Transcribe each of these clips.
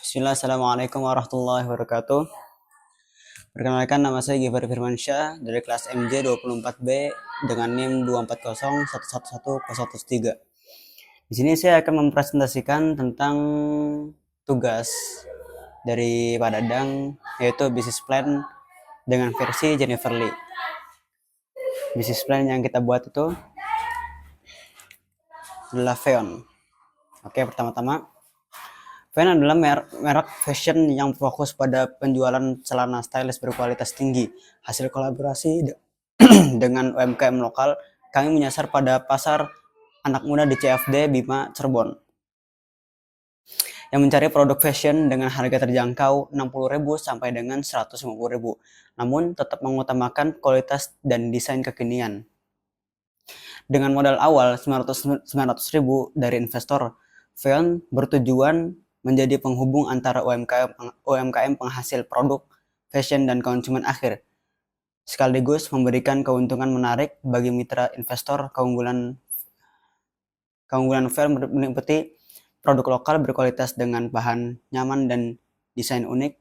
Bismillah, Assalamualaikum warahmatullahi wabarakatuh. Perkenalkan, nama saya Givari Firmansyah dari kelas MJ 24B dengan NIM 24011111013. Di sini saya akan mempresentasikan tentang tugas dari Pak Dadang, yaitu business plan dengan versi Jennifer Lee. Business plan yang kita buat itu adalah Feon. Oke, pertama-tama Feon adalah merek fashion yang fokus pada penjualan celana stylish berkualitas tinggi. Hasil kolaborasi dengan UMKM lokal, kami menyasar pada pasar anak muda di CFD Bima Cirebon yang mencari produk fashion dengan harga terjangkau 60.000 sampai dengan 150.000, namun tetap mengutamakan kualitas dan desain kekinian. Dengan modal awal 900.000 dari investor, Feon bertujuan menjadi penghubung antara UMKM penghasil produk fashion dan konsumen akhir, sekaligus memberikan keuntungan menarik bagi mitra investor. Keunggulan Feon meliputi produk lokal berkualitas dengan bahan nyaman dan desain unik,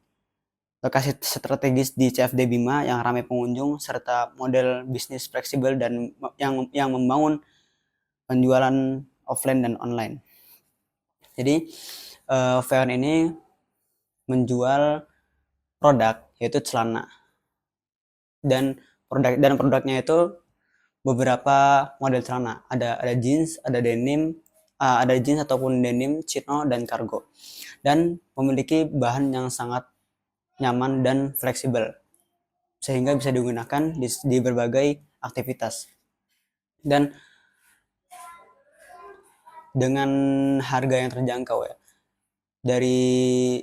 lokasi strategis di CFD Bima yang ramai pengunjung, serta model bisnis fleksibel dan yang membangun penjualan offline dan online. Jadi Feon ini menjual produk yaitu celana, dan produknya itu beberapa model celana, ada jeans, ada denim, ada jeans ataupun denim, chino, dan cargo, dan memiliki bahan yang sangat nyaman dan fleksibel sehingga bisa digunakan di berbagai aktivitas, dan dengan harga yang terjangkau ya, dari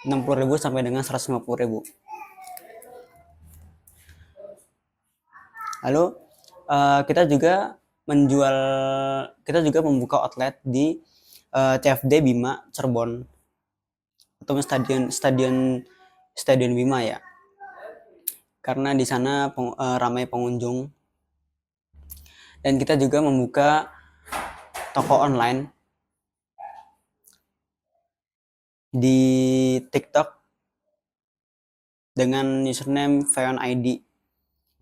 60.000 sampai dengan 150.000. Lalu kita juga membuka outlet di CFD Bima Cirebon atau stadion Bima ya, karena di sana ramai pengunjung. Dan kita juga membuka toko online di TikTok dengan username Feon ID,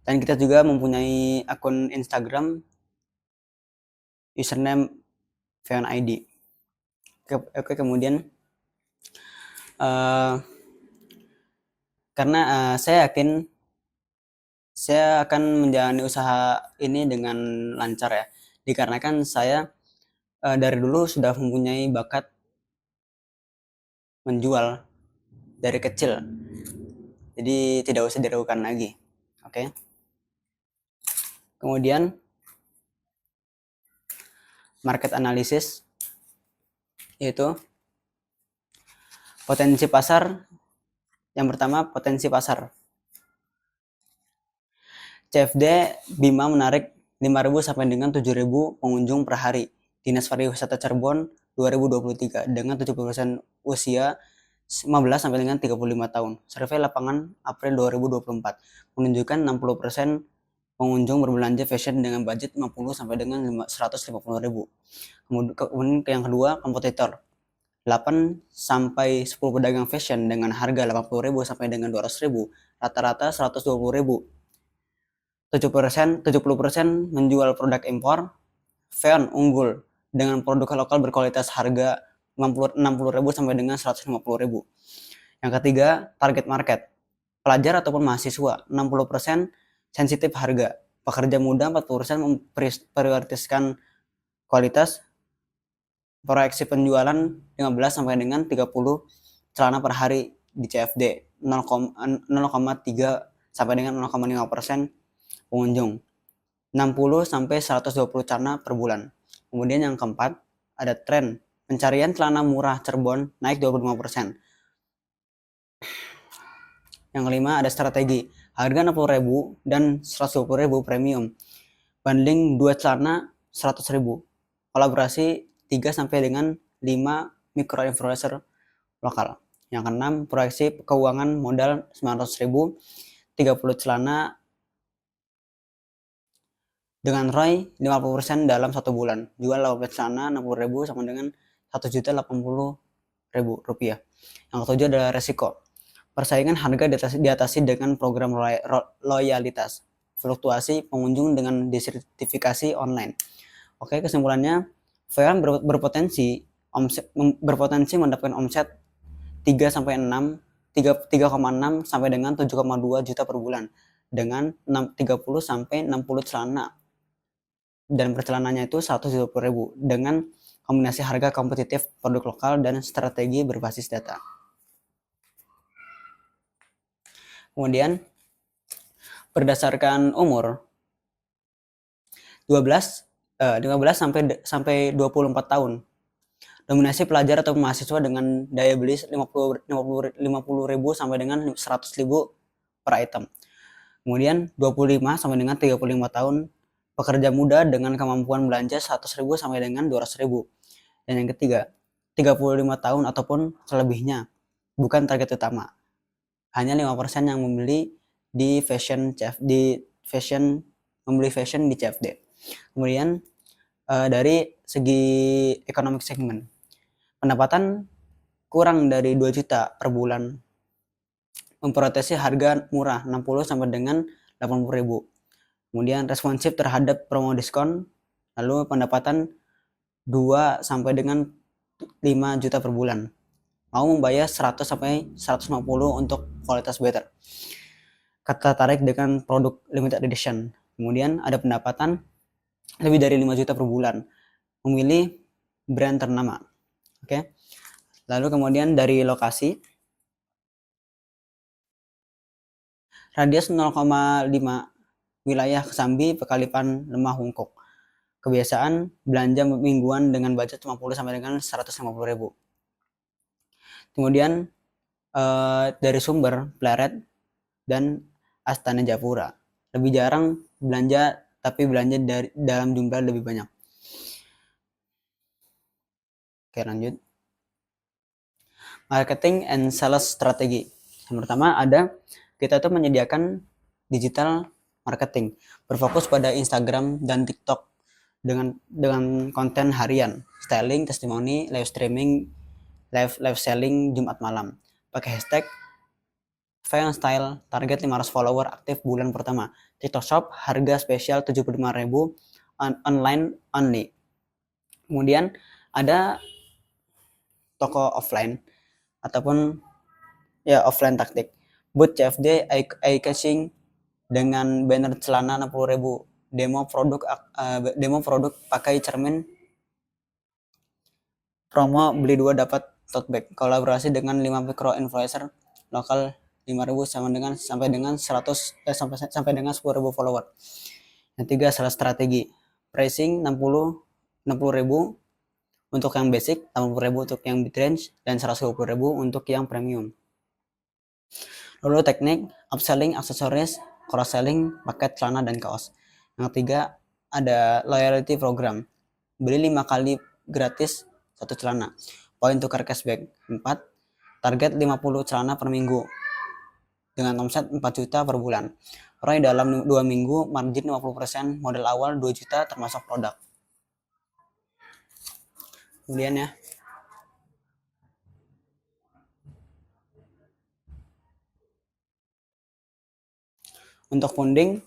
dan kita juga mempunyai akun Instagram username Feon ID. Oke, kemudian karena saya yakin saya akan menjalani usaha ini dengan lancar ya, dikarenakan saya dari dulu sudah mempunyai bakat menjual dari kecil, jadi tidak usah diragukan lagi. Oke. Kemudian market analysis, yaitu potensi pasar. Yang pertama, potensi pasar. CFD Bima menarik 5.000 sampai dengan 7.000 pengunjung per hari. Dinas Pariwisata Cirebon 2023 dengan 70% usia 15 sampai dengan 35 tahun. Survei lapangan April 2024 menunjukkan 60% pengunjung berbelanja fashion dengan budget 50 sampai dengan 150.000. Kemudian yang kedua, kompetitor. 8 sampai 10 pedagang fashion dengan harga 80.000 sampai dengan 200.000, rata-rata 120.000. 70% menjual produk impor. Feon unggul dengan produk lokal berkualitas, harga 60.000 sampai dengan 150.000. Yang ketiga, target market. Pelajar ataupun mahasiswa 60% sensitif harga. Pekerja muda 40% memprioritaskan kualitas. Proyeksi penjualan 15 sampai dengan 30 celana per hari di CFD, 0,3 sampai dengan 0,5% pengunjung, 60 sampai 120 celana per bulan. Kemudian yang keempat, ada tren pencarian celana murah Cirebon naik 25%. Yang kelima, ada strategi. Harga 60.000 dan 120.000 premium. Banding 2 celana 100.000. Kolaborasi 3 sampai dengan 5 micro-influencer lokal. Yang keenam, proyeksi keuangan modal 900.000, 30 celana dengan ROI 50% dalam 1 bulan. Jual 18 celana 60.000 sama dengan 1.080.000 rupiah. Yang ketujuh adalah resiko. Persaingan harga diatasi dengan program loyalitas, fluktuasi pengunjung dengan desertifikasi online. Oke, kesimpulannya, VLAN berpotensi mendapatkan omset 3,6 sampai dengan 7,2 juta per bulan dengan 30 sampai 60 celana, dan per celananya itu 120.000 dengan kombinasi harga kompetitif, produk lokal, dan strategi berbasis data. Kemudian berdasarkan umur 15 sampai 24 tahun, dominasi pelajar atau mahasiswa dengan daya beli 50.000 sampai dengan 100.000 per item. Kemudian 25 sampai dengan 35 tahun, pekerja muda dengan kemampuan belanja 100.000 sampai dengan 200.000. Dan yang ketiga, 35 tahun ataupun selebihnya, bukan target utama. Hanya 5% yang membeli di membeli fashion di CFD. Kemudian dari segi economic segment, pendapatan kurang dari 2 juta per bulan memproteksi harga murah 60 sampai dengan 80.000. Kemudian responsif terhadap promo diskon, lalu pendapatan 2 sampai dengan 5 juta per bulan. Mau membayar 100 sampai 150 untuk kualitas better. Kata tarik dengan produk limited edition. Kemudian ada pendapatan lebih dari 5 juta per bulan. Memilih brand ternama. Oke. Lalu kemudian dari lokasi, radius 0,5 wilayah Kesambi, Pekalipan, Lemah Wungkuk. Kebiasaan belanja mingguan dengan budget 50 sampai dengan 150.000. Kemudian dari sumber Pleret dan Astana Japura. Lebih jarang belanja, tapi belanja dalam jumlah lebih banyak. Oke, lanjut. Marketing and sales strategi. Yang pertama ada, kita tuh menyediakan digital marketing, berfokus pada Instagram dan TikTok dengan konten harian, styling, testimoni, live streaming, live selling Jumat malam. Pakai hashtag Feng Style, target 500 follower aktif bulan pertama. TikTok Shop, harga spesial 75.000, online only. Kemudian ada toko offline ataupun ya offline taktik. Booth CFD eye catching dengan banner celana 60.000, demo produk pakai cermin, promo beli 2 dapat tote bag, kolaborasi dengan 5 micro influencer lokal 5.000 sampai dengan 10.000 follower. Yang tiga, salah strategi. Pricing 60.000 untuk yang basic, 80.000 untuk yang mid range, dan 120.000 untuk yang premium. Lalu teknik upselling aksesoris, cross selling paket celana dan kaos. Yang ketiga ada loyalty program. Beli 5 kali gratis 1 celana. Poin tukar cashback. 4. Target 50 celana per minggu dengan omset 4 juta per bulan. Roy dalam 2 minggu, margin 50%, modal awal 2 juta termasuk produk. Kemudian ya, untuk funding,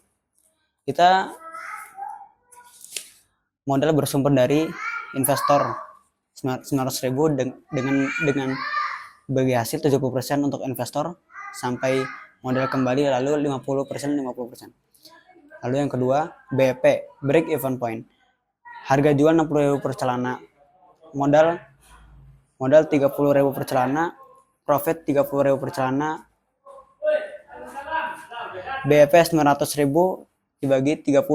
kita modal bersumber dari investor 900.000 dengan bagi hasil 70% untuk investor sampai modal kembali, lalu 50%. Lalu yang kedua, BEP, break even point. Harga jual 60.000 per celana, modal 30.000 per celana, profit 30.000 per celana. BEP 900.000 dibagi 30.000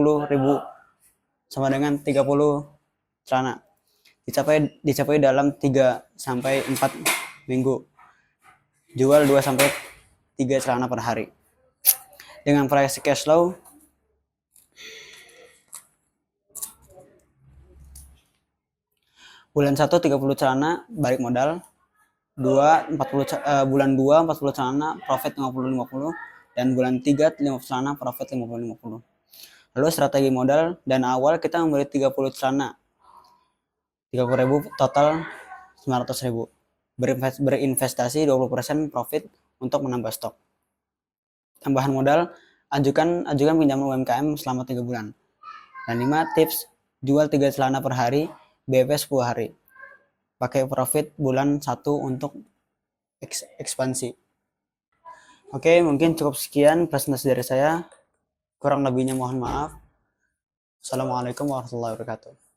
sama dengan 30 celana. Dicapai dalam 3 sampai 4 minggu. Jual 2 sampai 3 celana per hari. Dengan proyeksi cash flow bulan 1 30 celana balik modal, bulan 2 40 celana profit 50-50, dan bulan 3 50 celana profit 50-50. Lalu strategi modal, dan awal kita membeli 30 celana 30.000, total 900.000. berinvestasi 20% profit untuk menambah stok. Tambahan modal, ajukan pinjaman UMKM selama 3 bulan. Dan 5 tips, jual 3 celana per hari, BEP 10 hari. Pakai profit bulan 1 untuk ekspansi. Oke, mungkin cukup sekian presentasi dari saya. Kurang lebihnya mohon maaf. Assalamualaikum warahmatullahi wabarakatuh.